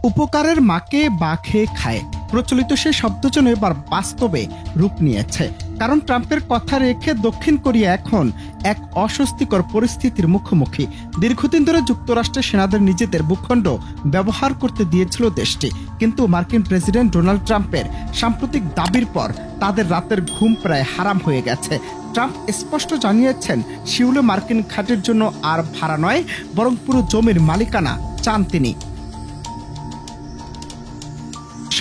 উপকারের মাকে বা খেয়ে খায় প্রচলিত সেই শব্দ যেন এবার বাস্তবে রূপ নিয়েছে। কারণ ট্রাম্পের কথা রেখে দক্ষিণ কোরিয়া এখন এক অস্বস্তিকর পরিস্থিতির মুখোমুখি। দীর্ঘদিন ধরে যুক্তরাষ্ট্রের সেনাদের নিজেদের ভূখণ্ড ব্যবহার করতে দিয়েছিল দেশটি, কিন্তু মার্কিন প্রেসিডেন্ট ডোনাল্ড ট্রাম্পের সাম্প্রতিক দাবির পর তাদের রাতের ঘুম প্রায় হারাম হয়ে গেছে। ট্রাম্প স্পষ্ট জানিয়েছেন সিউলে মার্কিন ঘাঁটির জন্য আর ভাড়া নয়, বরং পুরো জমির মালিকানা চান তিনি।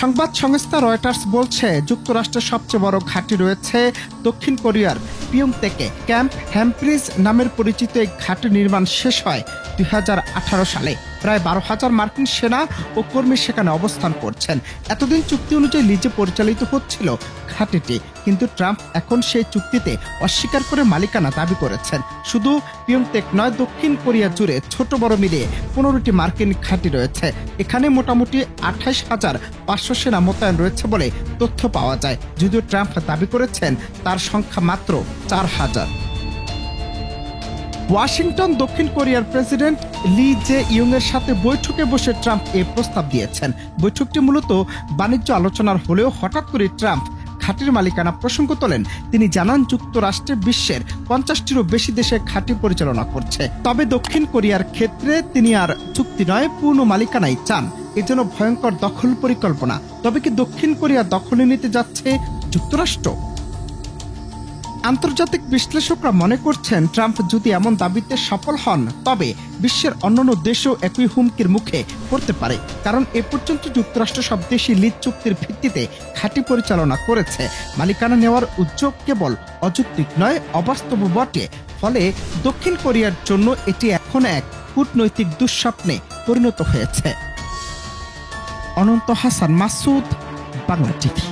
সংবাদ সংস্থা রয়টার্স বলছে যুক্তরাষ্ট্রের সবচেয়ে বড় ঘাঁটি রয়েছে দক্ষিণ কোরিয়ার পিয়ংতেকে। ক্যাম্প হ্যাম্প্রিজ নামের পরিচিত এই ঘাঁটি নির্মাণ শেষ হয় 2018 সালে। প্রায় 12,000 মার্কিন সেনা ও কর্মী সেখানে অবস্থান করছেন। এতদিন চুক্তি অনুযায়ী লিজে পরিচালিত হচ্ছিল ঘাঁটিটি, কিন্তু ট্রাম্প এখন সেই চুক্তিতে অস্বীকার করে মালিকানা দাবি করেছেন। শুধু পিয়ংতেক নয়, দক্ষিণ কোরিয়া জুড়ে ছোট বড় মিলিয়ে 15টি মার্কিন ঘাঁটি রয়েছে। এখানে মোটামুটি 28,500 সেনা মোতায়েন রয়েছে বলে তথ্য পাওয়া যায়, যদিও ট্রাম্প দাবি করেছেন তার সংখ্যা মাত্র 4,000। ওয়াশিংটন দক্ষিণ কোরিয়ার প্রেসিডেন্ট লি জে ইয়ং এর সাথে বৈঠকে বসে ট্রাম্প এ প্রস্তাব দিয়েছেন। বৈঠকটি মূলত বাণিজ্য আলোচনার হলেও হঠাৎ করে ট্রাম্প ঘাঁটির মালিকানা প্রসঙ্গ তোলেন। তিনি জানান যুক্তরাষ্ট্রে বিশ্বের 50টিরও বেশি দেশে ঘাঁটি পরিচালনা করছে, তবে দক্ষিণ কোরিয়ার ক্ষেত্রে তিনি আর চুক্তি নয়, পূর্ণ মালিকানাই চান। এজন্য ভয়ঙ্কর দখল পরিকল্পনা। তবে কি দক্ষিণ কোরিয়া দখলে নিতে যাচ্ছে যুক্তরাষ্ট্র? আন্তর্জাতিক বিশ্লেষকরা মনে করছেন ট্রাম্প যদি এমন দাবিতে সফল হন, তবে বিশ্বের অন্যান্য দেশও একই হুমকির মুখে পড়তে পারে। কারণ এ পর্যন্ত যুক্তরাষ্ট্র সব দেশই লিজ চুক্তির ভিত্তিতে ঘাঁটি পরিচালনা করেছে। মালিকানা নেওয়ার উদ্যোগ কেবল অযৌক্তিক নয়, অবাস্তব বটে। ফলে দক্ষিণ কোরিয়ার জন্য এটি এখন এক কূটনৈতিক দুঃস্বপ্নে পরিণত হয়েছে। অনন্ত হাসান মাসুদ, বাংলা টিভি।